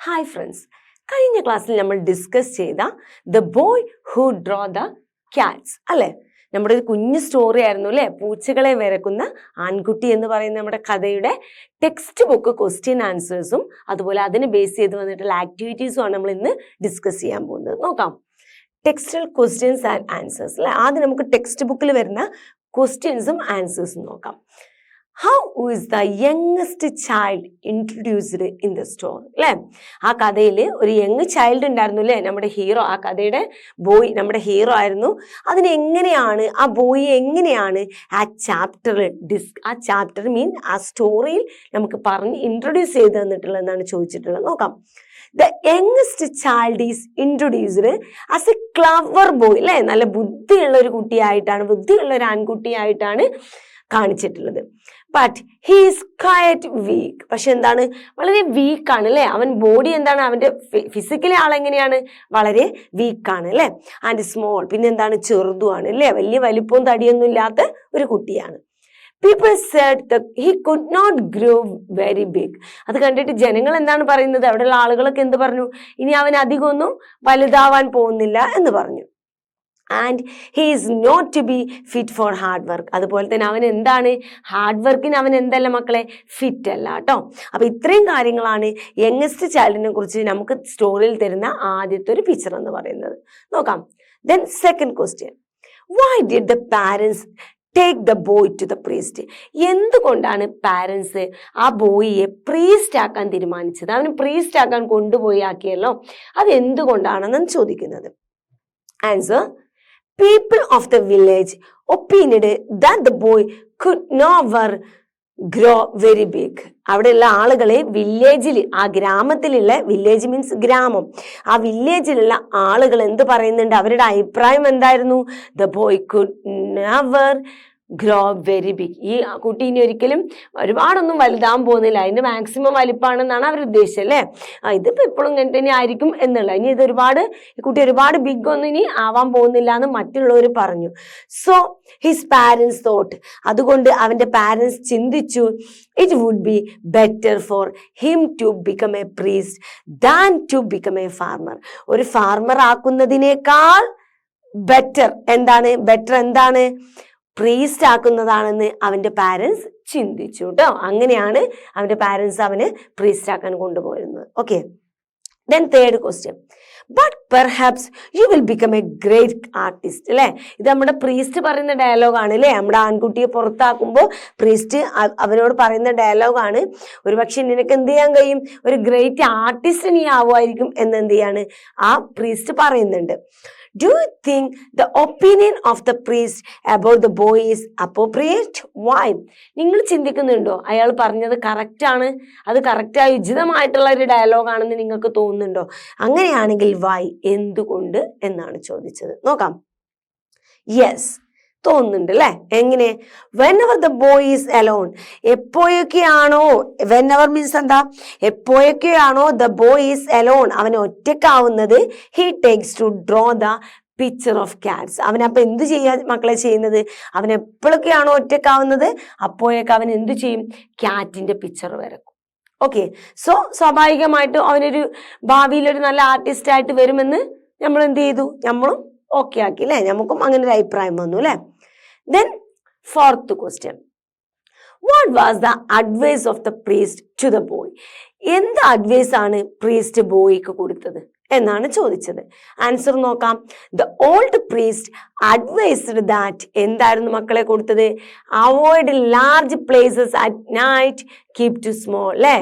Hi friends, കഴിഞ്ഞ ക്ലാസ്സിൽ നമ്മൾ ഡിസ്കസ് ചെയ്ത the boy who draw the cats അല്ലേ, നമ്മുടെ ഒരു കുഞ്ഞു സ്റ്റോറി ആയിരുന്നു അല്ലേ, പൂച്ചകളെ വരക്കുന്ന ആൺകുട്ടി എന്ന് പറയുന്ന നമ്മുടെ കഥയുടെ ടെക്സ്റ്റ് ബുക്ക് ക്വസ്റ്റ്യൻ ആൻസേഴ്സും അതുപോലെ അതിനെ ബേസ് ചെയ്ത് വന്നിട്ടുള്ള ആക്ടിവിറ്റീസും ആണ് നമ്മൾ ഇന്ന് ഡിസ്കസ് ചെയ്യാൻ പോകുന്നത്. നോക്കാം, ടെക്സ്റ്റൽ ക്വസ്റ്റ്യൻസ് ആൻഡ് ആൻസേഴ്സ് അല്ലെ. ആദ്യം നമുക്ക് ടെക്സ്റ്റ് ബുക്കിൽ വരുന്ന ക്വസ്റ്റ്യൻസും ആൻസേഴ്സും നോക്കാം. How is the youngest child introduced in the story? അല്ലേ, ആ കഥയിൽ ഒരു യങ് ചൈൽഡ് ഉണ്ടായിരുന്നു അല്ലേ, നമ്മുടെ ഹീറോ. ആ കഥയുടെ ബോയ് നമ്മുടെ ഹീറോ ആയിരുന്നു. അതിനെങ്ങനെയാണ് ആ ബോയെ എങ്ങനെയാണ് ആ ചാപ്റ്റർ മീൻ ആ സ്റ്റോറിയിൽ നമുക്ക് പറഞ്ഞ് ഇൻട്രൊഡ്യൂസ് ചെയ്ത് തന്നിട്ടുള്ളത് എന്നാണ് ചോദിച്ചിട്ടുള്ളത്. നോക്കാം. The youngest child is introduced as a clever boy അല്ലേ, നല്ല ബുദ്ധിയുള്ള ഒരു കുട്ടിയായിട്ടാണ്, ബുദ്ധിയുള്ള ഒരു ആൺകുട്ടിയായിട്ടാണ് കാണിച്ചിട്ടുള്ളത്. But he is quite weak. പക്ഷെ എന്താണ്, വളരെ വീക്കാണ് അല്ലേ. അവൻ ബോഡി എന്താണ്, അവന്റെ ഫിസിക്കലി ആളെങ്ങനെയാണ്, വളരെ വീക്കാണ് അല്ലേ. ആൻഡ് സ്മോൾ, പിന്നെ എന്താണ്, ചെറുതുമാണ് അല്ലേ, വലിയ വലിപ്പവും തടിയൊന്നും ഇല്ലാത്ത ഒരു കുട്ടിയാണ്. People said that he could not grow very big. അത് കണ്ടിട്ട് ജനങ്ങൾ എന്താണ് പറയുന്നത്, അവിടെയുള്ള ആളുകളൊക്കെ എന്ത് പറഞ്ഞു, ഇനി അവൻ അധികമൊന്നും വലുതാവാൻ പോകുന്നില്ല എന്ന് പറഞ്ഞു. And he is not to be fit for hard work. അതുപോലെ തന്നെ അവൻ എന്താണ്, ഹാർഡ് വർക്കിന് അവൻ എന്തല്ല മക്കളെ, ഫിറ്റ് അല്ല കേട്ടോ. അപ്പൊ ഇത്രയും കാര്യങ്ങളാണ് യങ്ങസ്റ്റ് ചൈൽഡിനെ കുറിച്ച് നമുക്ക് സ്റ്റോറിയിൽ തരുന്ന ആദ്യത്തെ ഒരു പിക്ചർ എന്ന് പറയുന്നത്. നോക്കാം. Then second question, why did the parents take the boy to the priest? എന്തുകൊണ്ടാണ് പാരൻസ് ആ ബോയിയെ പ്രീസ്റ്റ് ആക്കാൻ തീരുമാനിച്ചത്? അവന് പ്രീസ്റ്റ് ആക്കാൻ കൊണ്ടുപോയി ആക്കിയല്ലോ, അത് എന്തുകൊണ്ടാണെന്ന് ചോദിക്കുന്നത്. Answer, people of the village opined that the boy could never grow very big. അവിടെയുള്ള ആളുകളെ വില്ലേജിൽ, ആ ഗ്രാമത്തിലുള്ള, വില്ലേജ് മീൻസ് ഗ്രാമം, ആ വില്ലേജിലുള്ള ആളുകൾ എന്ത് പറയുന്നുണ്ട്, അവരുടെ അഭിപ്രായം എന്തായിരുന്നു, the boy could never grow very big. ഈ കുട്ടി ഇനി ഒരിക്കലും ഒരുപാടൊന്നും വലുതാൻ പോകുന്നില്ല, അതിന്റെ മാക്സിമം വലിപ്പാണെന്നാണ് അവർ ഉദ്ദേശിച്ചത് അല്ലേ. ഇതിപ്പോ എപ്പോഴും ഇങ്ങനെ തന്നെ ആയിരിക്കും എന്നുള്ള, ഇനി ഇത് ഈ കുട്ടി ഒരുപാട് ബിഗ് ഒന്നും ഇനി ആവാൻ പോകുന്നില്ല എന്ന് മറ്റുള്ളവർ പറഞ്ഞു. സോ ഹിസ് പാരൻസ് തോട്ട്, അതുകൊണ്ട് അവന്റെ പാരൻസ് ചിന്തിച്ചു, it would be better for him to become a priest than to become a farmer. ഒരു ഫാർമർ ആക്കുന്നതിനേക്കാൾ ബെറ്റർ എന്താണ്, പ്രീസ്റ്റ് ആക്കുന്നതാണെന്ന് അവന്റെ പാരൻസ് ചിന്തിച്ചു കേട്ടോ. അങ്ങനെയാണ് അവന്റെ പാരൻസ് അവന് പ്രീസ്റ്റ് ആക്കാൻ കൊണ്ടുപോയിരുന്നത്. Okay, then third question, but perhaps you will become a great artist അല്ലേ. ഇത് നമ്മുടെ പ്രീസ്റ്റ് പറയുന്ന ഡയലോഗാണ് അല്ലേ. നമ്മുടെ ആൺകുട്ടിയെ പുറത്താക്കുമ്പോൾ പ്രീസ്റ്റ് അവനോട് പറയുന്ന ഡയലോഗാണ്. ഒരുപക്ഷെ നിനക്ക് എന്ത് ചെയ്യാൻ കഴിയും, ഒരു ഗ്രേറ്റ് ആർട്ടിസ്റ്റ് നീ ആവുമായിരിക്കും എന്ന് എന്ത് ചെയ്യാണ് ആ പ്രീസ്റ്റ് പറയുന്നുണ്ട്. Do you think the opinion of the priest about the boy is appropriate? Why? നിങ്ങൾ ചിന്തിക്കുന്നുണ്ടോ അയാൾ പറഞ്ഞത് കറക്റ്റ് ആണ്, അത് കറക്റ്റായി ഉചിതമായിട്ടുള്ള ഒരു ഡയലോഗാണെന്ന് നിങ്ങൾക്ക് തോന്നുന്നുണ്ടോ? അങ്ങനെയാണെങ്കിൽ why, എന്തുകൊണ്ട് എന്നാണ് ചോദിച്ചത്. നോക്കാം. യെസ്, തോന്നുന്നുണ്ട് അല്ലെ. എങ്ങനെ, whenever the boy is alone, എപ്പോഴൊക്കെയാണോ, whenever means എന്താ, എപ്പോഴൊക്കെയാണോ the boy is alone, അവൻ ഒറ്റക്കാവുന്നത്, he takes to draw the picture of cats. അവനപ്പൊ എന്ത് ചെയ്യാ മക്കളെ ചെയ്യുന്നത്, അവൻ എപ്പോഴൊക്കെയാണോ ഒറ്റക്കാവുന്നത് അപ്പോഴൊക്കെ അവൻ എന്ത് ചെയ്യും, ക്യാറ്റിന്റെ പിക്ചർ വരക്കും. ഓക്കെ, സോ സ്വാഭാവികമായിട്ടും അവനൊരു ഭാവിയിൽ ഒരു നല്ല ആർട്ടിസ്റ്റ് ആയിട്ട് വരുമെന്ന് നമ്മൾ എന്ത് ചെയ്തു, നമ്മളും ഓക്കെ ആക്കി അല്ലെ, നമുക്കും അങ്ങനെ ഒരു അഭിപ്രായം വന്നു അല്ലെ. Then fourth question, what was the advice of the priest to the boy? എന്ത് അഡ്വൈസ് ആണ് പ്രീസ്റ്റ് ബോയ്ക്ക് കൊടുത്തത് എന്നാണ് ചോദിച്ചത്. ആൻസർ നോക്കാം. The old priest advised that, എന്തായിരുന്നു മക്കളെ കൊടുത്തത്, avoid large places at night, keep to small അല്ലെ.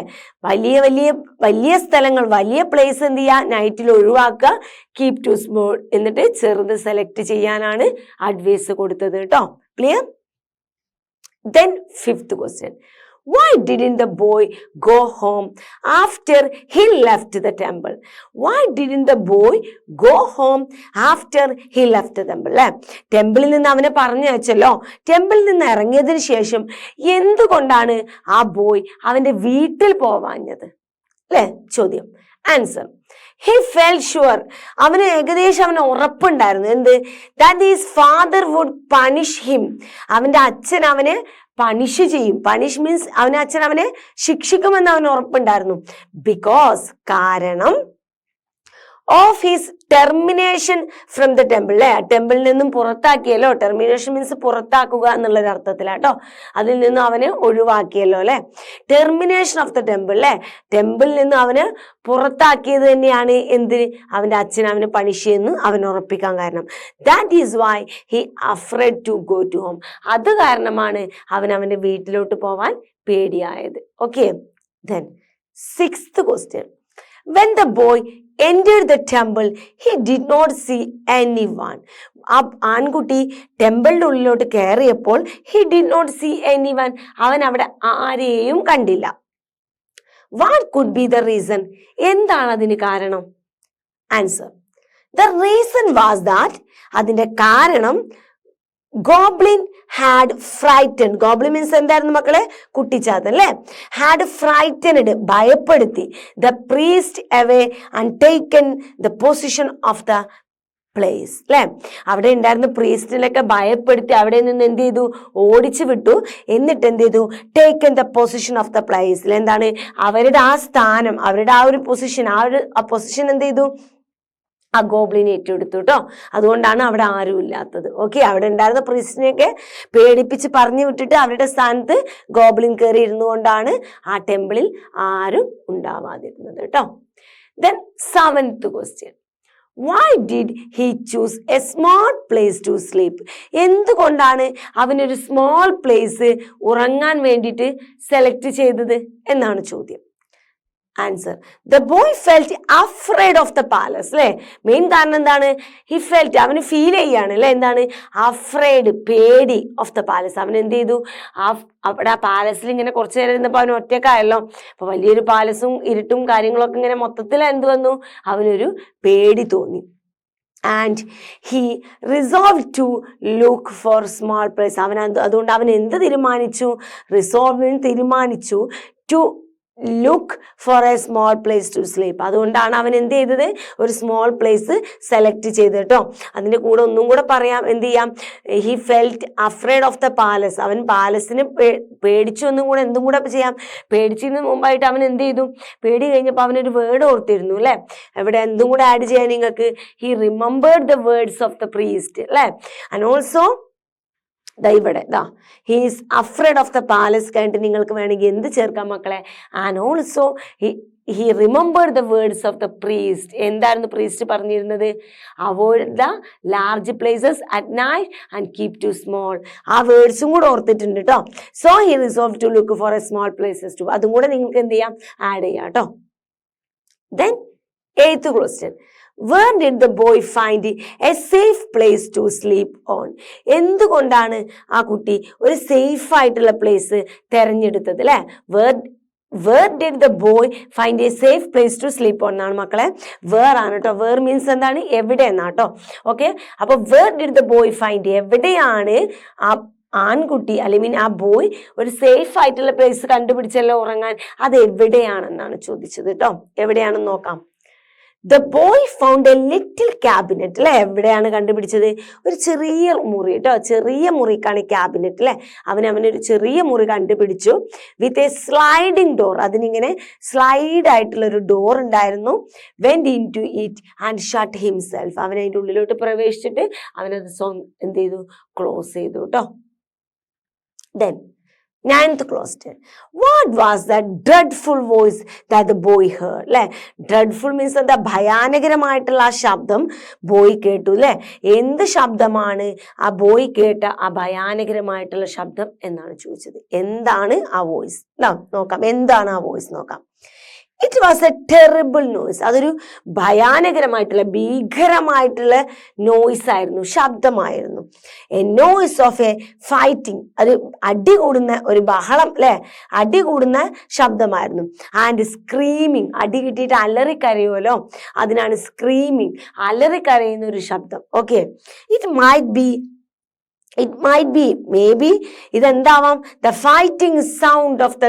വലിയ സ്ഥലങ്ങൾ, വലിയ പ്ലേസ് എന്ത് ചെയ്യുക, നൈറ്റിൽ ഒഴിവാക്കുക, കീപ് ടു സ്മോൾ, എന്നിട്ട് ചെറുത് സെലക്ട് ചെയ്യാനാണ് അഡ്വൈസ് കൊടുത്തത് കേട്ടോ. Clear? Then fifth question, why didn't the boy go home after he left the temple? Why didn't the boy go home after he left the temple? അല്ലെ, ടെമ്പിളിൽ നിന്ന് അവനെ പറഞ്ഞു വെച്ചല്ലോ, ടെമ്പിളിൽ നിന്ന് ഇറങ്ങിയതിന് ശേഷം എന്തുകൊണ്ടാണ് ആ ബോയ് അവന്റെ വീട്ടിൽ പോവാഞ്ഞത് അല്ലെ ചോദ്യം. ആൻസർ, he felt sure, അവന് ഏകദേശം അവന് ഉറപ്പുണ്ടായിരുന്നു എന്ത്, that his father would punish him, അവന്റെ അച്ഛൻ അവനെ പണിഷ് ചെയ്യും. പണിഷ് മീൻസ് അച്ഛൻ അവനെ ശിക്ഷിക്കുമെന്ന് അവന് ഉറപ്പുണ്ടായിരുന്നു. ബിക്കോസ് കാരണം of his termination from the temple, അല്ലെ ടെമ്പിളിൽ നിന്നും പുറത്താക്കിയല്ലോ. ടെർമിനേഷൻ മീൻസ് പുറത്താക്കുക എന്നുള്ളൊരു അർത്ഥത്തിലാട്ടോ. അതിൽ നിന്നും അവനെ ഒഴിവാക്കിയല്ലോ, അല്ലെ. ടെർമിനേഷൻ ഓഫ് ദ ടെമ്പിൾ, അല്ലെ ടെമ്പിളിൽ നിന്ന് അവന് പുറത്താക്കിയത് തന്നെയാണ് അവന്റെ അച്ഛൻ അവനെ പണിഷ് ചെയ്യുന്നു അവൻ ഉറപ്പിക്കാൻ കാരണം. That is why he afraid to go to home. അത് കാരണമാണ് അവന്റെ വീട്ടിലോട്ട് പോവാൻ പേടിയായത്. Okay, then sixth question. When the boy entered the temple, he did not see anyone. ആ ആൺകുട്ടി ടെമ്പിളിന്റെ ഉള്ളിലോട്ട് കയറിയപ്പോൾ he did not see anyone, അവൻ അവിടെ ആരെയും കണ്ടില്ല. What could be the reason? എന്താണ് അതിന് കാരണം? Answer. The reason was that, അതിന്റെ കാരണം goblin had frightened. Goblin means എന്തായിരുന്നു മക്കളെ? കുട്ടിച്ചാത്തൻ, അല്ലെ. ഹാഡ് ഫ്രൈറ്റൻഡ്, ഭയപ്പെടുത്തി. The priest away and taken the position of the place, അല്ലെ. അവിടെ ഉണ്ടായിരുന്ന പ്രീസ്റ്റിനൊക്കെ ഭയപ്പെടുത്തി അവിടെ നിന്ന് എന്ത് ചെയ്തു? ഓടിച്ചു വിട്ടു. എന്നിട്ട് എന്ത് ചെയ്തു? Taken the position of the place. എന്താണ്? അവരുടെ ആ സ്ഥാനം, അവരുടെ ആ ഒരു പൊസിഷൻ, ആ പൊസിഷൻ എന്ത് ചെയ്തു? ആ ഗോബ്ലിനെ ഏറ്റെടുത്തു കേട്ടോ. അതുകൊണ്ടാണ് അവിടെ ആരും ഇല്ലാത്തത്. ഓക്കെ, അവിടെ ഉണ്ടായിരുന്ന പ്രീസ്റ്റിനെയൊക്കെ പേടിപ്പിച്ച് പറഞ്ഞു വിട്ടിട്ട് അവരുടെ സ്ഥാനത്ത് ഗോബ്ലിൻ കയറി ഇരുന്നുകൊണ്ടാണ് ആ ടെമ്പിളിൽ ആരും ഉണ്ടാവാതിരുന്നത് കേട്ടോ. Then seventh question. Why did he choose a small place to sleep? എന്തുകൊണ്ടാണ് അവനൊരു സ്മോൾ പ്ലേസ് ഉറങ്ങാൻ വേണ്ടിയിട്ട് സെലക്ട് ചെയ്തത് എന്നാണ് ചോദ്യം. Answer. The boy felt afraid of the palace, അല്ലെ. മെയിൻ കാരണം എന്താണ്? ഹി ഫെൽറ്റ്, അവന് ഫീൽ ചെയ്യാണ്, അല്ലെ. എന്താണ്? അഫ്രൈഡ്, പേടി ഓഫ് ദ പാലസ്. അവൻ എന്ത് ചെയ്തു? അവിടെ ആ പാലസിൽ ഇങ്ങനെ കുറച്ചു നേരം ഇരുന്നപ്പോൾ അവന് ഒറ്റക്കായല്ലോ. അപ്പൊ വലിയൊരു പാലസും ഇരുട്ടും കാര്യങ്ങളൊക്കെ ഇങ്ങനെ മൊത്തത്തിൽ എന്ത് വന്നു? അവനൊരു പേടി തോന്നി. And he resolve to look for small place. അതുകൊണ്ട് അവൻ എന്ത് തീരുമാനിച്ചു? തീരുമാനിച്ചു to look for a small place to sleep. അതുകൊണ്ടാണ് അവൻ എന്ത് ചെയ്തത്? ഒരു സ്മോൾ പ്ലേസ് സെലക്ട് ചെയ്ത് കേട്ടോ. അതിന്റെ കൂടെ ഒന്നും കൂടെ പറയാം, എന്ത് ചെയ്യാം? He felt afraid of the palace. അവൻ പാലസിന് പേടിച്ചു എന്നും കൂടെ എന്തും കൂടെ ചെയ്യാം. പേടിച്ചതിന് മുമ്പായിട്ട് അവൻ എന്ത് ചെയ്തു? പേടി കഴിഞ്ഞപ്പോൾ അവനൊരു വേർഡ് ഓർത്തിരുന്നു, അല്ലെ. ഇവിടെ എന്തും കൂടെ ആഡ് ചെയ്യാൻ നിങ്ങൾക്ക്? He remembered the words of the priest, അല്ലെ. ആൻഡ് ഓൾസോ ഇവിടെ he is afraid of the palace കഴിഞ്ഞിട്ട് നിങ്ങൾക്ക് വേണമെങ്കിൽ എന്ത് ചേർക്കാം മക്കളെ? And also he remembered the words of the priest. എന്തായിരുന്നു പ്രീസ്റ്റ് പറഞ്ഞിരുന്നത്? Avoid the large places at night and keep to small. ആ വേർഡ്സും കൂടെ ഓർത്തിട്ടുണ്ട് കേട്ടോ. So he resolve to look for a small places to. അതും കൂടെ നിങ്ങൾക്ക് എന്ത് ചെയ്യാം? ആഡ് ചെയ്യാം കേട്ടോ. Then eighth question. Where did the boy find a safe place to sleep on? എന്തുകൊണ്ടാണ് ആ കുട്ടി ഒരു സേഫ് ആയിട്ടുള്ള പ്ലേസ് തെരഞ്ഞെടുത്തത്, അല്ലെ. Where did the boy find a safe place to sleep on എന്നാണ് മക്കളെ. Where ആണ് കേട്ടോ. Where മീൻസ് എന്താണ്? എവിടെ എന്നാട്ടോ. ഓക്കെ, അപ്പൊ where did the boy find, എവിടെയാണ് ആ ആൺകുട്ടി അല്ലെങ്കിൽ ആ ബോയ് ഒരു സേഫ് ആയിട്ടുള്ള പ്ലേസ് കണ്ടുപിടിച്ചല്ലോ ഉറങ്ങാൻ? അത് എവിടെയാണെന്നാണ് ചോദിച്ചത് കേട്ടോ. എവിടെയാണെന്ന് നോക്കാം. The boy found a little cabinet, അല്ലെ. എവിടെയാണ് കണ്ടുപിടിച്ചത്? ഒരു ചെറിയ മുറി കേട്ടോ. ചെറിയ മുറിക്കാണ് ക്യാബിനറ്റ്, അല്ലെ. അവനൊരു ചെറിയ മുറി കണ്ടുപിടിച്ചു. വിത്ത് എ സ്ലൈഡിങ് ഡോർ, അതിനിങ്ങനെ സ്ലൈഡ് ആയിട്ടുള്ള ഒരു ഡോർ ഉണ്ടായിരുന്നു. Went in to it and shut himself. അവൻ അതിൻ്റെ ഉള്ളിലോട്ട് പ്രവേശിച്ചിട്ട് അവനത് എന്ത് ചെയ്തു? ക്ലോസ് ചെയ്തു കേട്ടോ. Then ninth question. What was that dreadful voice that the boy heard? അല്ലെ. dreadful means എന്താ? ഭയാനകരമായിട്ടുള്ള ആ ശബ്ദം ബോയ് കേട്ടു, അല്ലെ. എന്ത് ശബ്ദമാണ് ആ ബോയ് കേട്ട ആ ഭയാനകരമായിട്ടുള്ള ശബ്ദം എന്നാണ് ചോദിച്ചത്. എന്താണ് ആ വോയിസ്? നോക്കാം. എന്താണ് ആ വോയിസ് നോക്കാം. It was a terrible noise. അതൊരു ഭയാനകരമായിട്ടുള്ള ഭീകരമായിട്ടുള്ള നോയ്സ് ആയിരുന്നു, ശബ്ദമായിരുന്നു. A noise of a fighting, അത് അടി കൂടുന്ന ഒരു ബഹളം, അല്ലെ. അടി കൂടുന്ന ശബ്ദമായിരുന്നു. ആൻഡ് സ്ക്രീമിങ്, അടി കിട്ടിയിട്ട് അലറിക്കരയുമല്ലോ, അതിനാണ് സ്ക്രീമിങ്, അലറിക്കരയുന്ന ഒരു ശബ്ദം. Okay, it might be may be ഇതെന്താവാം? The fighting sound of the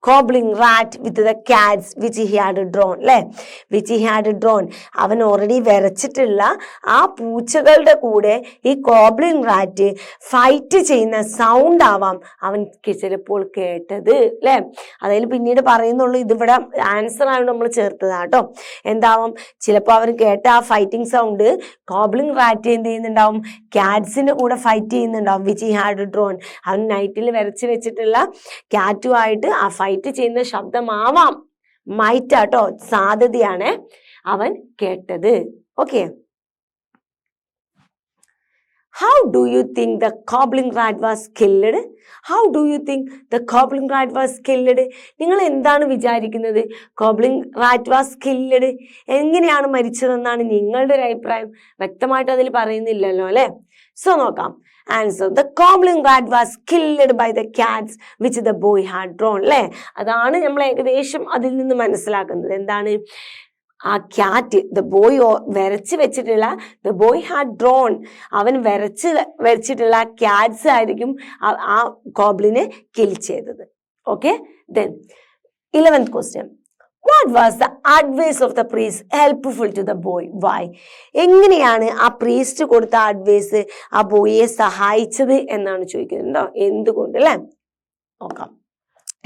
cobbling rat with the cats which he had drawn, അല്ലെ, which he had drawn. അവൻ ഓൾറെഡി വരച്ചിട്ടുള്ള ആ പൂച്ചകളുടെ കൂടെ ഈ കോബ്ലിൻ റാറ്റ് ഫൈറ്റ് ചെയ്യുന്ന സൗണ്ട് ആവാം അവൻ ചിലപ്പോൾ കേട്ടത്, അല്ലെ. അതിൽ പിന്നീട് പറയുന്നുള്ളൂ, ഇതിവിടെ ആൻസർ ആയതുകൊണ്ട് നമ്മൾ ചേർത്തതാട്ടോ. എന്താവും, ചിലപ്പോൾ അവൻ കേട്ട ആ ഫൈറ്റിംഗ് സൗണ്ട് കോബ്ലിൻ റാറ്റ് എന്ത് ചെയ്യുന്നുണ്ടാവും, ക്യാറ്റ്സിന്റെ കൂടെ ഫൈറ്റ് ചെയ്യുന്നുണ്ടാവും. വിച്ച് ഹി ഹാഡ് ഡ്രോൺ, അവൻ നൈറ്റിൽ വരച്ച് വെച്ചിട്ടുള്ള ക്യാറ്റുമായിട്ട് ആ ഫൈറ്റ് ചെയ്യുന്ന ശബ്ദമാവാം, മൈറ്റാട്ടോ, സാധ്യതയാണ് അവൻ കേട്ടത്. Okay, how do you think the cobbling rat was killed? How do you think the cobbling rat was killed? നിങ്ങൾ എന്താണ് വിചാരിക്കുന്നത്? cobbling rat was killed എങ്ങനെയാണ് മരിച്ചതെന്നാണ് നിങ്ങളുടെ ഒരു അഭിപ്രായം? വ്യക്തമായിട്ട് അതിൽ പറയുന്നില്ലല്ലോ, അല്ലെ. സോ നോക്കാം. Answer, the cobbling rat was killed by the cats which the boy had drawn, അല്ലെ. അതാണ് നമ്മൾ ഏകദേശം അതിൽ നിന്ന് മനസ്സിലാക്കുന്നത്. എന്താണ്, ആ ക്യാറ്റ് ദ ബോയ് വരച്ച് വെച്ചിട്ടുള്ള ദ ബോയ് ഹാഡ് ഡ്രോൺ, അവൻ വരച്ചിട്ടുള്ള ക്യാറ്റ്സ് ആയിരിക്കും ആ കോബ്ലിനെ കിൽ ചെയ്തത്. Okay, then 11th question. What was the advice of the priest helpful to the boy? Why? എങ്ങനെയാണ് ആ പ്രീസ്റ്റ് കൊടുത്ത അഡ്വൈസ് ആ ബോയെ സഹായിച്ചത് എന്നാണ് ചോദിക്കുന്നുണ്ടോ, എന്തുകൊണ്ട്, അല്ലെ. നോക്കാം,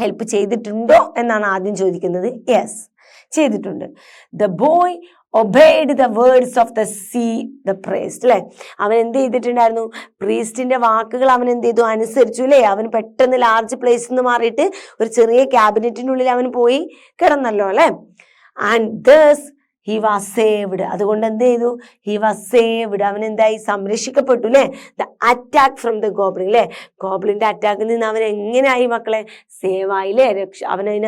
ഹെൽപ്പ് ചെയ്തിട്ടുണ്ടോ എന്നാണ് ആദ്യം ചോദിക്കുന്നത്. യെസ്, ചെയ്തിട്ടുണ്ട്. The boy obeyed the words of the the priest, അല്ലെ. അവൻ എന്ത് ചെയ്തിട്ടുണ്ടായിരുന്നു, പ്രീസ്റ്റിന്റെ വാക്കുകൾ അവൻ എന്ത് ചെയ്തു, അനുസരിച്ചു, അല്ലെ. അവൻ പെട്ടെന്ന് ലാർജ് പ്ലേസിൽ നിന്ന് മാറിയിട്ട് ഒരു ചെറിയ ക്യാബിനറ്റിന്റെ ഉള്ളിൽ അവൻ പോയി കിടന്നല്ലോ, അല്ലെ. And thus he was saved. അതുകൊണ്ട് എന്ത് ചെയ്തു, he was saved, അവൻ എന്തായി, സംരക്ഷിക്കപ്പെട്ടു, അല്ലെ. the attack from the goblin, അല്ലെ. ഗോബ്ലിന്റെ അറ്റാക്കിൽ നിന്ന് അവൻ എങ്ങനെയായി മക്കളെ, സേവ് ആയില്ലേ,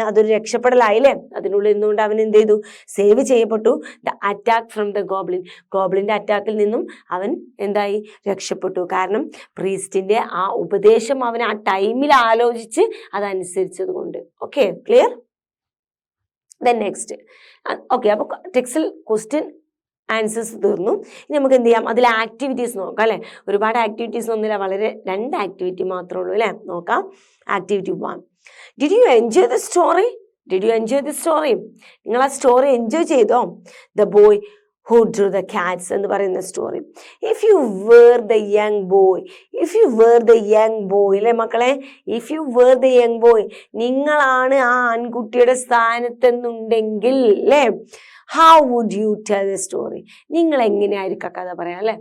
അതൊരു രക്ഷപ്പെടലായില്ലേ. അതിനുള്ളിൽ നിന്നുകൊണ്ട് അവൻ എന്ത് ചെയ്തു, സേവ് ചെയ്യപ്പെട്ടു. the attack from the goblin, ഗോബ്ലിന്റെ അറ്റാക്കിൽ നിന്നും അവൻ എന്തായി, രക്ഷപ്പെട്ടു. കാരണം പ്രീസ്റ്റിന്റെ ആ ഉപദേശം അവൻ ആ ടൈമിൽ ആലോചിച്ച് അതനുസരിച്ചത് കൊണ്ട്. Okay, clear. Then next. Okay, അപ്പോൾ ടെക്സ്റ്റിൽ ക്വസ്റ്റ്യൻ ആൻസേഴ്സ് തീർന്നു. ഇനി നമുക്ക് എന്ത് ചെയ്യാം, അതിൽ ആക്ടിവിറ്റീസ് നോക്കാം, അല്ലെ. ഒരുപാട് ആക്ടിവിറ്റീസ് ഒന്നുമില്ല, വളരെ 2 ആക്ടിവിറ്റി മാത്രമേ ഉള്ളൂ, അല്ലെ. നോക്കാം. Activity 1. Did you enjoy the story? Did you enjoy the story? നിങ്ങൾ ആ സ്റ്റോറി എൻജോയ് ചെയ്തോ? The boy who drew the cats എന്ന് പറയുന്ന story. if you were the young boy, അല്ലെ മക്കളെ, if you were the young boy, നിങ്ങളാണ് ആ ആൺകുട്ടിയുടെ സ്ഥാനത്തെന്നുണ്ടെങ്കിൽ, അല്ലെ, how would you tell the story? നിങ്ങൾ എങ്ങനെയായിരിക്കും കഥ പറയാം, അല്ലെ.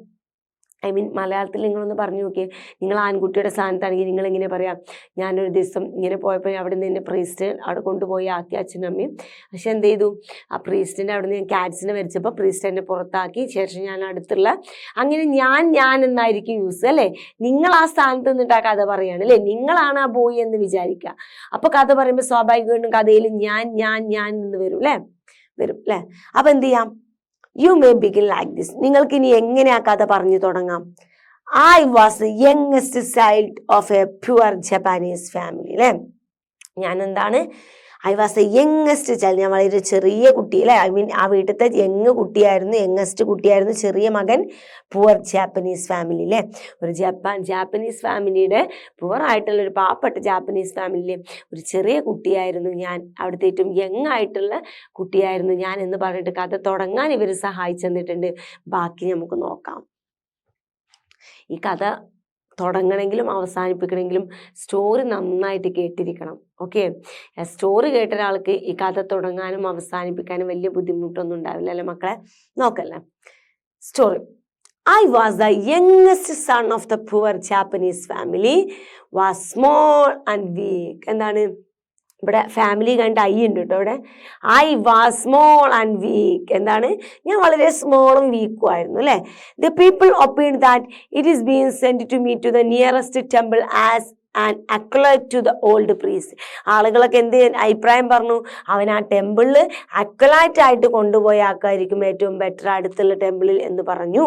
ഐ മീൻ മലയാളത്തിൽ നിങ്ങളൊന്ന് പറഞ്ഞു നോക്കിയേ, നിങ്ങൾ ആൺകുട്ടിയുടെ സ്ഥാനത്താണെങ്കിൽ നിങ്ങൾ എങ്ങനെ പറയാം, ഞാനൊരു ദിവസം ഇങ്ങനെ പോയപ്പോൾ അവിടെ നിന്ന് എൻ്റെ പ്രീസ്റ്റ് അവിടെ കൊണ്ടുപോയി ആക്കി അച്ഛനും അമ്മയും. പക്ഷെ എന്ത് ചെയ്തു, ആ പ്രീസ്റ്റിൻ്റെ അവിടെ നിന്ന് ഞാൻ ക്യാറ്റ്സിനെ വരച്ചപ്പോൾ പ്രീസ്റ്റ് എന്നെ പുറത്താക്കി, ശേഷം ഞാൻ അടുത്തുള്ള, അങ്ങനെ ഞാൻ എന്നായിരിക്കും യൂസ്, അല്ലേ. നിങ്ങൾ ആ സ്ഥാനത്ത് നിന്നിട്ട് ആ കഥ പറയാണ്, അല്ലേ. നിങ്ങളാണ് ആ ബോയ് എന്ന് വിചാരിക്കുക. അപ്പോൾ കഥ പറയുമ്പോൾ സ്വാഭാവികമായിട്ടും കഥയിൽ ഞാൻ എന്ന് വരും, അല്ലേ, അല്ലേ. അപ്പം എന്ത് ചെയ്യാം, you may begin like this. നിങ്ങൾക്ക് ഇനി എങ്ങനെ ആ കഥ പറഞ്ഞു തുടങ്ങാം. I was the youngest child of A pure Japanese family, അല്ലേ. ഞാൻ എന്താണ്, I was A youngest child, ഞാൻ വളരെ ചെറിയ കുട്ടി, അല്ലേ. ഐ മീൻ ആ വീട്ടിലത്തെ യങ്ങസ്റ്റ് കുട്ടിയായിരുന്നു, ചെറിയ മകൻ. പുവർ ജാപ്പനീസ് ഫാമിലി, അല്ലേ. ഒരു ജാപ്പനീസ് ഫാമിലിയുടെ പുവർ ആയിട്ടുള്ള ഒരു പാവപ്പെട്ട ജാപ്പനീസ് ഫാമിലിയിലെ ഒരു ചെറിയ കുട്ടിയായിരുന്നു ഞാൻ, അവിടുത്തെ ഏറ്റവും യങ് ആയിട്ടുള്ള കുട്ടിയായിരുന്നു ഞാൻ എന്ന് പറഞ്ഞിട്ട് കഥ തുടങ്ങാൻ ഇവർ സഹായിച്ചു തന്നിട്ടുണ്ട്. ബാക്കി നമുക്ക് നോക്കാം. ഈ കഥ തുടങ്ങണമെങ്കിലും അവസാനിപ്പിക്കണമെങ്കിലും സ്റ്റോറി നന്നായിട്ട് കേട്ടിരിക്കണം. ഓക്കെ, സ്റ്റോറി കേട്ട ഒരാൾക്ക് ഈ കഥ തുടങ്ങാനും അവസാനിപ്പിക്കാനും വലിയ ബുദ്ധിമുട്ടൊന്നും ഉണ്ടാവില്ല, അല്ലേ മക്കളെ. നോക്കല്ലേ, story. I was the youngest son of the poor Japanese family, was small and weak. എന്താണ് ഇവിടെ ഫാമിലി കണ്ട് ഐ ഉണ്ട് കേട്ടോ ഇവിടെ. I was small and weak. എന്താണ്, ഞാൻ വളരെ സ്മോളും വീക്കും ആയിരുന്നു, അല്ലേ. The people opined that it is been send to me to the nearest temple as and acolyte to the old priest. ആളുകളൊക്കെ എന്ത് അഭിപ്രായം പറഞ്ഞു, അവൻ ആ ടെമ്പിളിൽ അക്വലൈറ്റ് ആയിട്ട് കൊണ്ടുപോയ ആൾക്കായിരിക്കും ഏറ്റവും ബെറ്റർ അടുത്തുള്ള ടെമ്പിളിൽ എന്ന് പറഞ്ഞു.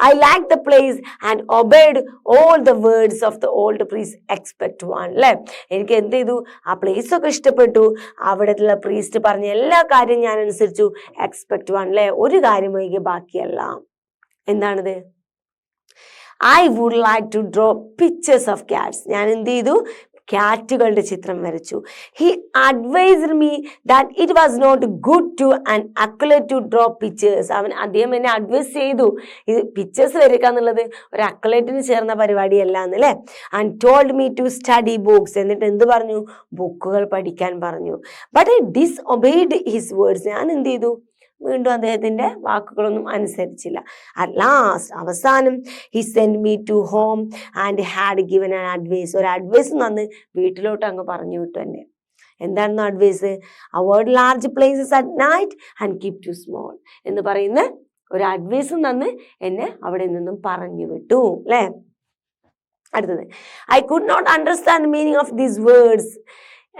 I like the place and obeyed all the words of the old priest expect one, അല്ലേ. എനിക്ക് എന്ത് ചെയ്തു, ആ പ്ലേസ് ഒക്കെ ഇഷ്ടപ്പെട്ടു, അവിടെയുള്ള പ്രീസ്റ്റ് പറഞ്ഞ എല്ലാ കാര്യവും ഞാൻ അനുസരിച്ചു. എക്സ്പെക്ട് വൺ, അല്ലേ, ഒരു കാര്യം ഒഴികെ ബാക്കിയല്ല. എന്താണിത്, I would like to draw pictures of cats. ഞാൻ എന്ത് ചെയ്തു, ക്യാറ്റുകളുടെ ചിത്രം വരച്ചു. He advised me that it was not good to an acolyte to draw pictures. അദ്ദേഹം എന്നെ അഡ്വൈസ് ചെയ്തു, ഇത് പിക്ചേഴ്സ് വരയ്ക്കുക എന്നുള്ളത് ഒരു അക്ലറ്റിന് ചേർന്ന പരിപാടിയല്ല എന്നല്ലേ. And told me to study books. എന്നിട്ട് എന്ത് പറഞ്ഞു? ബുക്കുകൾ പഠിക്കാൻ പറഞ്ഞു. But I disobeyed his words. ഞാൻ എന്ത് ചെയ്തു? വീണ്ടും അദ്ദേഹത്തിന്റെ വാക്കുകളൊന്നും അനുസരിച്ചില്ല. അറ്റ് ലാസ്റ്റ്, അവസാനം, he send me to home and had given an advice. ഒരു അഡ്വൈസ് തന്ന് വീട്ടിലോട്ട് അങ്ങ് പറഞ്ഞു വിട്ടു എന്നെ. എന്തായിരുന്നു advice? Avoid large places at night and keep to small എന്ന് പറയുന്ന ഒരു അഡ്വൈസും തന്ന് എന്നെ അവിടെ നിന്നും പറഞ്ഞു വിട്ടു അല്ലേ. അടുത്തത്, I could not understand meaning of these words.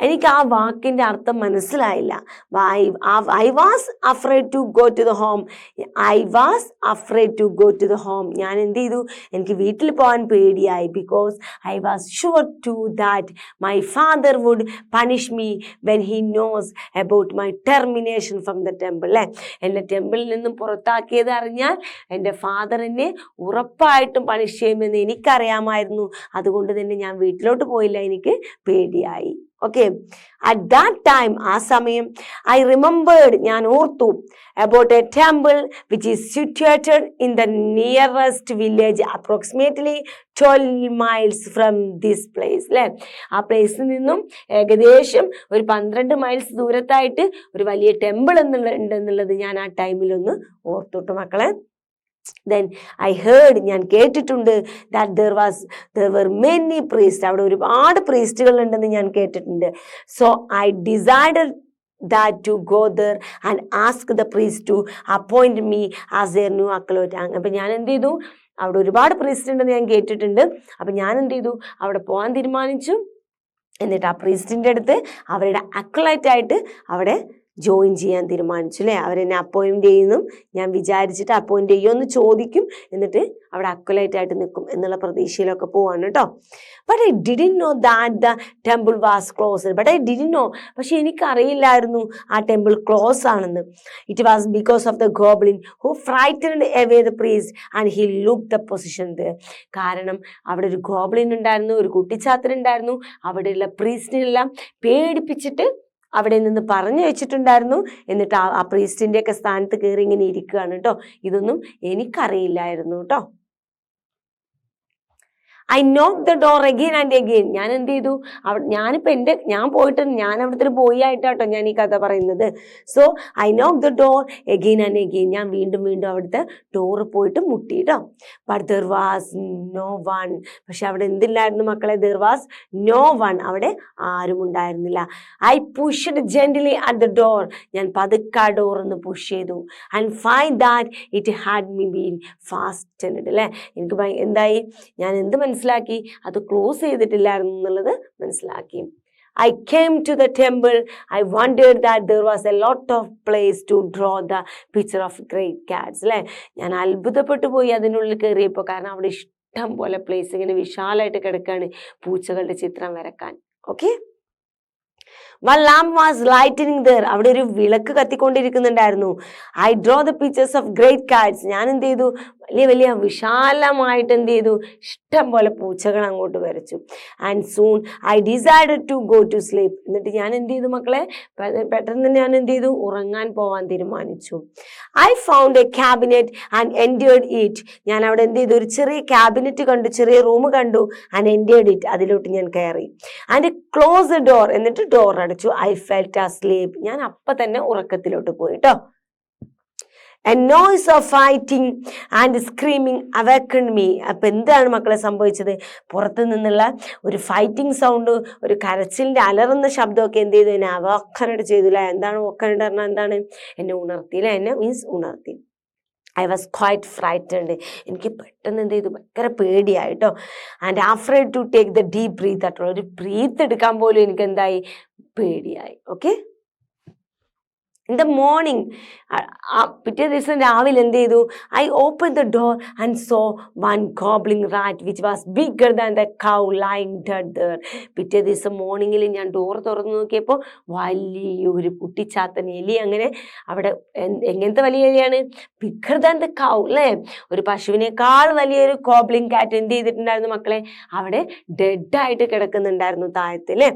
എനിക്ക് ആ വാക്കിന്റെ അർത്ഥം മനസ്സിലായില്ല. I was afraid to go to the home. ഞാൻ എന്ത് ചെയ്തു? എനിക്ക് വീട്ടിൽ പോകാൻ പേടിയായി. Because I was sure to that my father would punish me when he knows about my termination from the temple. അല്ലേ, എന്നെ ടെമ്പിളിൽ നിന്നും പുറത്താക്കിയത് അറിഞ്ഞാൽ എൻ്റെ ഫാദർ എന്നെ ഉറപ്പായിട്ടും പണിഷ് ചെയ്യുമെന്ന് എനിക്കറിയാമായിരുന്നു. അതുകൊണ്ട് തന്നെ ഞാൻ വീട്ടിലോട്ട് പോയില്ല, എനിക്ക് പേടിയായി. ഓക്കെ, അറ്റ് ദാറ്റ് ടൈം, ആ സമയം, ഐ റിമെമ്പേർഡ്, ഞാൻ ഓർത്തു, about A temple which is situated in the nearest village approximately 12 miles from this place. അല്ലേ, ആ പ്ലേസിൽ നിന്നും ഏകദേശം ഒരു 12 miles ദൂരത്തായിട്ട് ഒരു വലിയ ടെമ്പിൾ ഉണ്ടെന്നുള്ളത് ഞാൻ ആ ടൈമിലൊന്ന് ഓർത്തുട്ടോ മക്കളെ. Then I heard, ഞാൻ കേട്ടിട്ടുണ്ട്, that there were many priests. അവിടെ ഒരുപാട് പ്രീസ്റ്റുകൾ ഉണ്ടെന്ന് ഞാൻ കേട്ടിട്ടുണ്ട്. So I decided that to go there and ask the priest to appoint me as their new acolyte. അപ്പൊ ഞാൻ എന്ത് ചെയ്തു? അവിടെ ഒരുപാട് പ്രീസ്റ്റ് ഉണ്ടെന്ന് ഞാൻ കേട്ടിട്ടുണ്ട്. അപ്പൊ ഞാൻ എന്ത് ചെയ്തു? അവിടെ പോകാൻ തീരുമാനിച്ചു. എന്നിട്ട് ആ പ്രീസ്റ്റിന്റെ അടുത്ത് അവരുടെ അക്ലൈറ്റ് ആയിട്ട് അവിടെ ജോയിൻ ചെയ്യാൻ തീരുമാനിച്ചു അല്ലേ. അവരെന്നെ അപ്പോയിൻറ്റ് ചെയ്യുന്നു ഞാൻ വിചാരിച്ചിട്ട് അപ്പോയിൻറ്റ് ചെയ്യുമെന്ന് ചോദിക്കും, എന്നിട്ട് അവിടെ അക്വലൈറ്റ് ആയിട്ട് നിൽക്കും എന്നുള്ള പ്രതീക്ഷയിലൊക്കെ പോവാണ് കേട്ടോ. But I didn't know that the temple was closed. But I didn't know, പക്ഷെ എനിക്കറിയില്ലായിരുന്നു ആ ടെമ്പിൾ ക്ലോസ് ആണെന്ന്. It was because of the goblin who frightened away the priest and he look the position there. കാരണം അവിടെ ഒരു goblin ഉണ്ടായിരുന്നു, ഒരു കുട്ടിച്ചാത്തൻ ഉണ്ടായിരുന്നു. അവിടെയുള്ള പ്രീസ്റ്റിനെല്ലാം പേടിപ്പിച്ചിട്ട് അവിടെ നിന്ന് പറഞ്ഞു വെച്ചിട്ടുണ്ടായിരുന്നു. എന്നിട്ട് ആ പ്രീസ്റ്റിന്റെ ഒക്കെ സ്ഥാനത്ത് കയറി ഇങ്ങനെ ഇരിക്കുകയാണ് കേട്ടോ. ഇതൊന്നും എനിക്കറിയില്ലായിരുന്നു കേട്ടോ. I knock the door again and again. ഞാൻ എന്ത് ചെയ്തു? ഞാൻ പോയിട്ട് ഞാൻ അവിടുത്തെ ഒരു ബോയ് ആയിട്ടാട്ടോ ഞാൻ ഈ കഥ പറയുന്നത്. So I knock the door again and again. ഞാൻ വീണ്ടും അവിടുത്തെ ഡോറ് പോയിട്ട് മുട്ടി കേട്ടോ. But there was no one. പക്ഷെ അവിടെ എന്തില്ലായിരുന്നു മക്കളെ? There was no one. അവിടെ ആരും ഉണ്ടായിരുന്നില്ല. I pushed gently at the door. ഞാൻ പതുക്കെ ആ ഡോർ ഒന്ന് പുഷ് ചെയ്തു. And find that it had me been fastened. അല്ലേ, എനിക്ക് എന്തായി? ഞാൻ എന്ത് മനസ്സിലാക്കി? അത് ക്ലോസ് ചെയ്തിട്ടില്ലായിരുന്നു എന്നുള്ളത് മനസ്സിലാക്കി. I came to the temple. I wondered that there was a lot of place to draw the picture of great cats. അല്ലേ, ഞാൻ അത്ഭുതപ്പെട്ടു പോയി അതിനുള്ളിൽ കയറിയപ്പോൾ. കാരണം അവിടെ ഇഷ്ടം പോലെ പ്ലേസ് ഇങ്ങനെ വിശാലമായിട്ട് കിടക്കാണ് പൂച്ചകളുടെ ചിത്രം വരക്കാൻ. Okay, One lamp was lighting there. അവിടെ ഒരു വിളക്ക് കത്തിക്കൊണ്ടിരിക്കുന്നുണ്ടായിരുന്നു. I draw the pictures of great cats. ഞാൻ എന്ത് ചെയ്തു? വലിയ വിശാലമായിട്ട് എന്ത് ചെയ്തു? ഇഷ്ടം പോലെ പൂച്ചകൾ അങ്ങോട്ട് വരച്ചു. And soon I decided to go to sleep. എന്നിട്ട് ഞാൻ എന്ത് ചെയ്തു മക്കളെ? പെട്ടെന്ന് ഞാൻ എന്ത് ചെയ്തു? ഉറങ്ങാൻ പോവാൻ തീരുമാനിച്ചു. I found A cabinet and entered it. ഞാൻ അവിടെ എന്ത് ചെയ്തു? ഒരു ചെറിയ ക്യാബിനറ്റ് കണ്ടു, ചെറിയ റൂം കണ്ടു. And entered it. അതിലോട്ട് ഞാൻ കയറി. And close the door. എന്നിട്ട് ഡോർ അടച്ചു. I felt asleep. ഞാൻ അപ്പം തന്നെ ഉറക്കത്തിലോട്ട് പോയി കേട്ടോ. A noise of fighting and screaming awakened me. അപ്പം എന്താണ് മക്കളെ സംഭവിച്ചത്? പുറത്തു നിന്നുള്ള ഒരു ഫൈറ്റിംഗ് സൗണ്ട്, ഒരു കരച്ചിലിൻ്റെ അലറുന്ന ശബ്ദമൊക്കെ എന്ത് ചെയ്തു? എന്നെ അവക്കനോട് ചെയ്തില്ല. എന്താണ് വക്കനോട് പറഞ്ഞാൽ? എന്താണ്? എന്നെ ഉണർത്തിയില്ല. എന്നെ മീൻസ് ഉണർത്തി. I was quite frightened. എനിക്ക് പെട്ടെന്ന് എന്ത് ചെയ്തു? ഭയങ്കര പേടിയായിട്ടോ. And afraid to take the deep breath ആയിട്ടുള്ള ഒരു ബ്രീത്ത് എടുക്കാൻ പോലും എനിക്ക് എന്തായി? പേടിയായി. ഓക്കെ, ഇൻ ദ മോർണിംഗ് പിറ്റേ ദിവസം രാവിലെ എന്ത് ചെയ്തു? I open the door and saw one goblin rat which was bigger than the cow lying dead there. പിറ്റേ ദിവസം മോർണിംഗിൽ ഞാൻ ഡോർ തുറന്നു നോക്കിയപ്പോൾ വലിയൊരു കുട്ടിച്ചാത്തൻ എലി. അങ്ങനെ അവിടെ എങ്ങനത്തെ വലിയ എലിയാണ്? ബിഗർ ദാൻ ദ കൗ, അല്ലേ? ഒരു പശുവിനേക്കാൾ വലിയൊരു ഗോബ്ലിംഗ് കാറ്റ് എന്ത് ചെയ്തിട്ടുണ്ടായിരുന്നു മക്കളെ? അവിടെ ഡെഡായിട്ട് കിടക്കുന്നുണ്ടായിരുന്നു താഴത്ത്, അല്ലേ?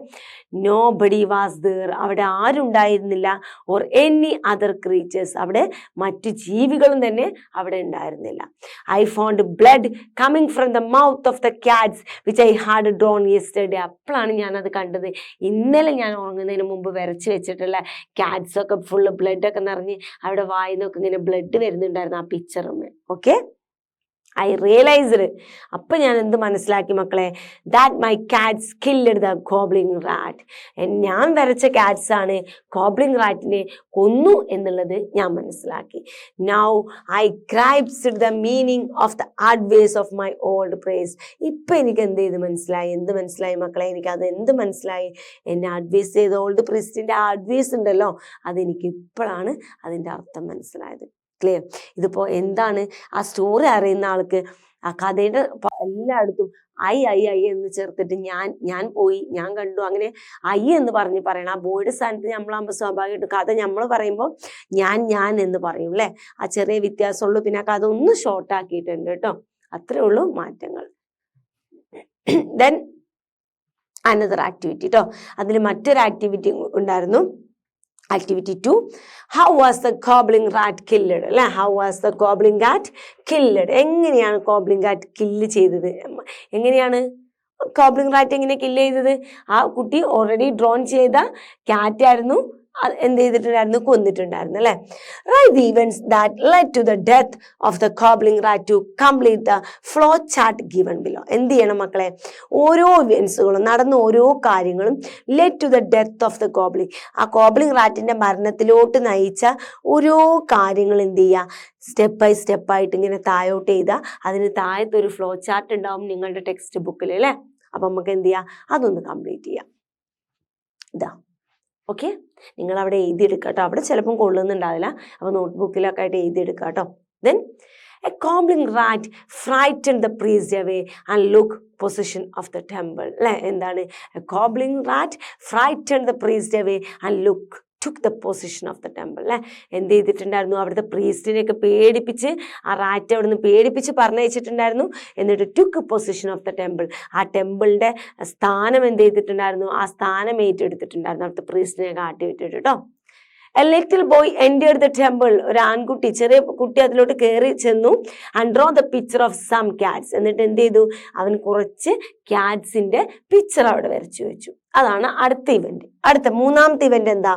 നോ ബഡി വാസ് ദർ, അവിടെ ആരും ഉണ്ടായിരുന്നില്ല. ഓർ എനി അതർ ക്രീച്ചേഴ്സ്, അവിടെ മറ്റു ജീവികളും തന്നെ അവിടെ ഉണ്ടായിരുന്നില്ല. I found blood coming from the mouth of the cats which I had drone yesterday. അപ്പോഴാണ് ഞാനത് കണ്ടത്. ഇന്നലെ ഞാൻ ഉറങ്ങുന്നതിന് മുമ്പ് വരച്ച് വെച്ചിട്ടുള്ള ക്യാറ്റ്സ് ഒക്കെ ഫുള്ള് ബ്ലഡൊക്കെ നിറഞ്ഞ് അവിടെ വായിന്നൊക്കെ ഇങ്ങനെ ബ്ലഡ് വരുന്നുണ്ടായിരുന്നു ആ പിക്ചറുമേ. Okay, I realised. അപ്പം ഞാൻ എന്ത് മനസ്സിലാക്കി മക്കളെ? That my cats killed the goblin rat. ഞാൻ വരച്ച ക്യാറ്റ്സ് ആണ് ഗോബ്ലിംഗ് റാറ്റിനെ കൊന്നു എന്നുള്ളത് ഞാൻ മനസ്സിലാക്കി. Now I grasped the meaning of the advice of my old priest. ഇപ്പം എനിക്ക് എന്ത് മനസ്സിലായി? എന്ത് മനസ്സിലായി മക്കളെ? എനിക്കത് എന്ത് മനസ്സിലായി? എന്നെ അഡ്വൈസ് ചെയ്ത ഓൾഡ് പ്രേസിൻ്റെ ആ അഡ്വൈസ് ഉണ്ടല്ലോ, അതെനിക്ക് ഇപ്പോഴാണ് അതിൻ്റെ അർത്ഥം മനസ്സിലായത്. ക്ലിയർ? ഇതിപ്പോൾ എന്താണ് ആ സ്റ്റോറി അറിയുന്ന ആൾക്ക് ആ കഥയുടെ എല്ലായിടത്തും ഐ ഐ ഐ എന്ന് ചേർത്തിട്ട് ഞാൻ പോയി, ഞാൻ കണ്ടു, അങ്ങനെ ഐ എന്ന് പറയണം. ആ ബോയുടെ സ്ഥാനത്ത് നമ്മളാകുമ്പോൾ സ്വാഭാവികമായിട്ടും കഥ നമ്മൾ പറയുമ്പോൾ ഞാൻ എന്ന് പറയും, അല്ലേ? ആ ചെറിയ വ്യത്യാസമുള്ളൂ. പിന്നെ ആ കഥ ഒന്ന് ഷോർട്ടാക്കിയിട്ടുണ്ട് കേട്ടോ, അത്രേ ഉള്ളൂ മാറ്റങ്ങൾ. ദെൻ അനദർ ആക്ടിവിറ്റി കേട്ടോ, അതിൽ മറ്റൊരു ആക്ടിവിറ്റി ഉണ്ടായിരുന്നു. Activity 2, how was the gobbling rat killed? അല്ലേ? How was the gobbling rat killed? എങ്ങനെയാണ് gobbling rat കില്ല് ചെയ്തത്? എങ്ങനെയാണ് gobbling rat എങ്ങനെ കില്ല് ചെയ്തത്? ആ കുട്ടി ഓൾറെഡി ഡ്രോൺ ചെയ്ത ക്യാറ്റ് ആയിരുന്നു, എന്ത് ചെയ്തിട്ടുണ്ടായിരുന്നു? കൊന്നിട്ടുണ്ടായിരുന്നു, അല്ലേ? Write the events that led to the death of the goblin rat to complete the flow chart given below. എന്ത് ചെയ്യണം മക്കളെ? ഓരോ ഇവന്റ്സുകളും നടന്ന ഓരോ കാര്യങ്ങളും led to the death of the goblin, ആ ഗോബ്ലിംഗ് റാറ്റിന്റെ മരണത്തിലോട്ട് നയിച്ച ഓരോ കാര്യങ്ങൾ എന്ത് ചെയ്യുക? സ്റ്റെപ്പ് ബൈ സ്റ്റെപ്പായിട്ട് ഇങ്ങനെ താഴോട്ട് ചെയ്താൽ അതിന് താഴത്തൊരു ഫ്ലോ ചാർട്ട് ഉണ്ടാവും നിങ്ങളുടെ ടെക്സ്റ്റ് ബുക്കിൽ, അല്ലേ? അപ്പം നമുക്ക് എന്ത് ചെയ്യാം? അതൊന്ന് കംപ്ലീറ്റ് ചെയ്യാം. ഇതാ, ഓക്കെ, നിങ്ങൾ അവിടെ എഴുതിയെടുക്കുക കേട്ടോ. അവിടെ ചിലപ്പം കൊള്ളുന്നുണ്ടാവില്ല, അപ്പോൾ നോട്ട്ബുക്കിലൊക്കെ ആയിട്ട് എഴുതിയെടുക്കുക കേട്ടോ. Then a goblin rat frightened the priest away and look position of the temple, അല്ലേ? എന്താണ്? A goblin rat frightened the priest away and look took the position of the temple, അല്ലേ? എന്ത് ചെയ്തിട്ടുണ്ടായിരുന്നു? അവിടുത്തെ പ്രീസ്റ്റിനെയൊക്കെ പേടിപ്പിച്ച്, ആ റാറ്റ് അവിടെ നിന്ന് പേടിപ്പിച്ച് പറഞ്ഞയച്ചിട്ടുണ്ടായിരുന്നു. എന്നിട്ട് took position of the temple, ആ ടെമ്പിളിന്റെ സ്ഥാനം എന്ത് ചെയ്തിട്ടുണ്ടായിരുന്നു? ആ സ്ഥാനം ഏറ്റെടുത്തിട്ടുണ്ടായിരുന്നു. അവിടുത്തെ പ്രീസ്റ്റിനെ കാട്ടി വിട്ടിട്ട് കേട്ടോ. A little boy entered the temple, ഒരു ആൺകുട്ടി, ചെറിയ കുട്ടി അതിലോട്ട് കയറി ചെന്നു. And draw the picture of some cats, എന്നിട്ട് എന്ത് ചെയ്തു? അവൻ കുറച്ച് ക്യാറ്റ്സിന്റെ പിക്ചർ അവിടെ വരച്ചു വെച്ചു. അതാണ് അടുത്ത ഇവന്റ്. അടുത്ത മൂന്നാമത്തെ ഇവന്റ് എന്താ?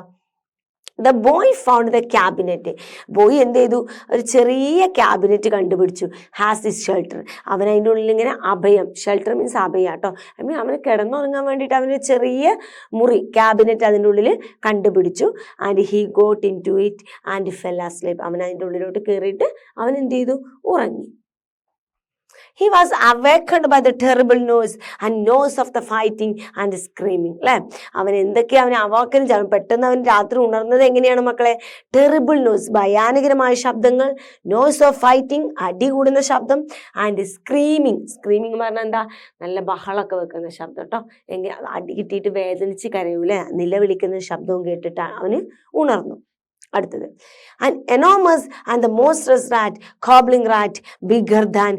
The boy found the cabinet. Boy എന്ത് ചെയ്തു? ഒരു ചെറിയ ക്യാബിനറ്റ് കണ്ടുപിടിച്ചു. ഹാസ് ദിസ് ഷെൽട്ടർ, അവൻ അതിൻ്റെ ഉള്ളിൽ ഇങ്ങനെ അഭയം, ഷെൽട്ടർ മീൻസ് അഭയം കേട്ടോ. ഐ മീൻ അവന് കിടന്നുറങ്ങാൻ വേണ്ടിയിട്ട് അവന് ചെറിയ മുറി, ക്യാബിനറ്റ് അതിൻ്റെ ഉള്ളിൽ കണ്ടുപിടിച്ചു. And he got in to it and fell asleep, അവൻ അതിൻ്റെ ഉള്ളിലോട്ട് കയറിയിട്ട് അവൻ എന്ത് ചെയ്തു? ഉറങ്ങി. He was awakened by the terrible noise and noise of the fighting and screaming, അല്ലേ? അവൻ എന്തൊക്കെയാ അവനെ അവാക്കൻ, പെട്ടെന്ന് അവൻ രാത്രി ഉണർന്നത് എങ്ങനെയാണ് മക്കളെ? ടെറിബിൾ നോയ്സ്, ഭയാനകരമായ ശബ്ദങ്ങൾ. നോയ്സ് ഓഫ് ഫൈറ്റിംഗ്, അടി കൂടുന്ന ശബ്ദം. ആൻഡ് സ്ക്രീമിങ്, സ്ക്രീമിങ് പറഞ്ഞാൽ എന്താ? നല്ല ബഹളമൊക്കെ വെക്കുന്ന ശബ്ദം കേട്ടോ. അടി കിട്ടിയിട്ട് വേദനിച്ച് കരയൂലേ, നിലവിളിക്കുന്ന ശബ്ദവും കേട്ടിട്ടാണ് അവന് ഉണർന്നു. അടുത്തത്, an enormous and the monstrous rat, gobbling rat, bigger than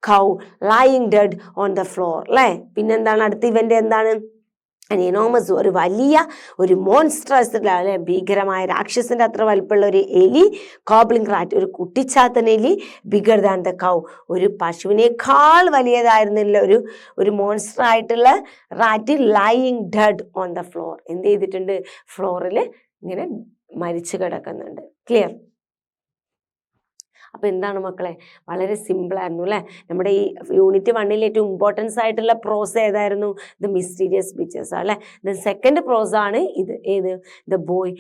cow lying dead on the floor, അല്ലേ? പിന്നെന്താണ് അടുത്ത ഇവന്റ്? എന്താണ്? എനോമസ്, ഒരു വലിയ, ഒരു മോൺസ്ട്രസ്, അല്ലെ? ഭീകരമായ രാക്ഷസിന്റെ അത്ര വലിപ്പമുള്ള ഒരു എലി. ഗോബ്ലിംഗ് റാറ്റ്, ഒരു കുട്ടിച്ചാത്തൻ എലി. ബിഗർ ദാൻ ദ കൗ, ഒരു പശുവിനേക്കാൾ വലിയതായിരുന്നില്ല ഒരു മോൺസ്റ്റർ ആയിട്ടുള്ള rat. Lying dead on the floor, എന്ത് ചെയ്തിട്ടുണ്ട്? ഫ്ലോറിൽ ഇങ്ങനെ മരിച്ചു കിടക്കുന്നുണ്ട്. ക്ലിയർ? അപ്പോൾ എന്താണ് മക്കളെ, വളരെ സിമ്പിൾ ആയിരുന്നു അല്ലേ. നമ്മുടെ ഈ യൂണിറ്റ് 1 ഏറ്റവും ഇമ്പോർട്ടൻസ് ആയിട്ടുള്ള പ്രോസ് ഏതായിരുന്നു? ദ മിസ്റ്റീരിയസ് പിക്ചേഴ്സ് അല്ലേ. ദ സെക്കൻഡ് പ്രോസ് ആണ് ഇത്, ഏത്? The boy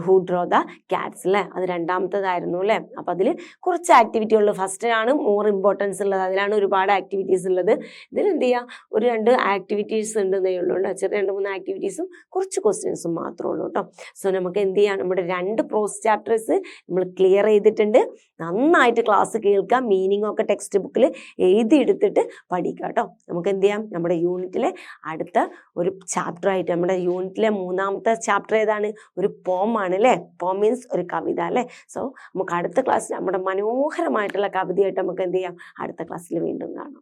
who draw the cats അല്ലേ. അത് രണ്ടാമത്തേതായിരുന്നു അല്ലേ. അപ്പോൾ അതിൽ കുറച്ച് ആക്ടിവിറ്റി ഉള്ളു. ഫസ്റ്റിനാണ് മോർ ഇമ്പോർട്ടൻസ് ഉള്ളത്, അതിലാണ് ഒരുപാട് ആക്ടിവിറ്റീസ് ഉള്ളത്. ഇതിൽ എന്ത് ചെയ്യുക, ഒരു 2 ആക്ടിവിറ്റീസ് ഉണ്ടെന്നേ ഉള്ളൂ കേട്ടോ. ചെറിയ 2-3 ആക്ടിവിറ്റീസും കുറച്ച് ക്വസ്റ്റ്യൻസും മാത്രമേ ഉള്ളൂ കേട്ടോ. സോ നമുക്ക് എന്ത് ചെയ്യാം, നമ്മുടെ 2 പ്രോസ് ചാപ്റ്റേഴ്സ് നമ്മൾ ക്ലിയർ ചെയ്തിട്ടുണ്ട്. നന്നായിട്ട് ക്ലാസ് കേൾക്കുക, മീനിങ് ഒക്കെ ടെക്സ്റ്റ് ബുക്കിൽ എഴുതിയെടുത്തിട്ട് പഠിക്കുക കേട്ടോ. നമുക്ക് എന്ത് ചെയ്യാം, നമ്മുടെ യൂണിറ്റിലെ അടുത്ത ഒരു ചാപ്റ്റർ ആയിട്ട്, നമ്മുടെ യൂണിറ്റിലെ 3ാമത്തെ ചാപ്റ്റർ ഏതാണ്? ഒരു പോം ആണ് അല്ലേ. പോം മീൻസ് ഒരു കവിത അല്ലേ. സോ നമുക്ക് അടുത്ത ക്ലാസ്സിൽ നമ്മുടെ മനോഹരമായിട്ടുള്ള കവിതയായിട്ട് നമുക്ക് എന്ത് ചെയ്യാം, അടുത്ത ക്ലാസ്സിൽ വീണ്ടും കാണാം.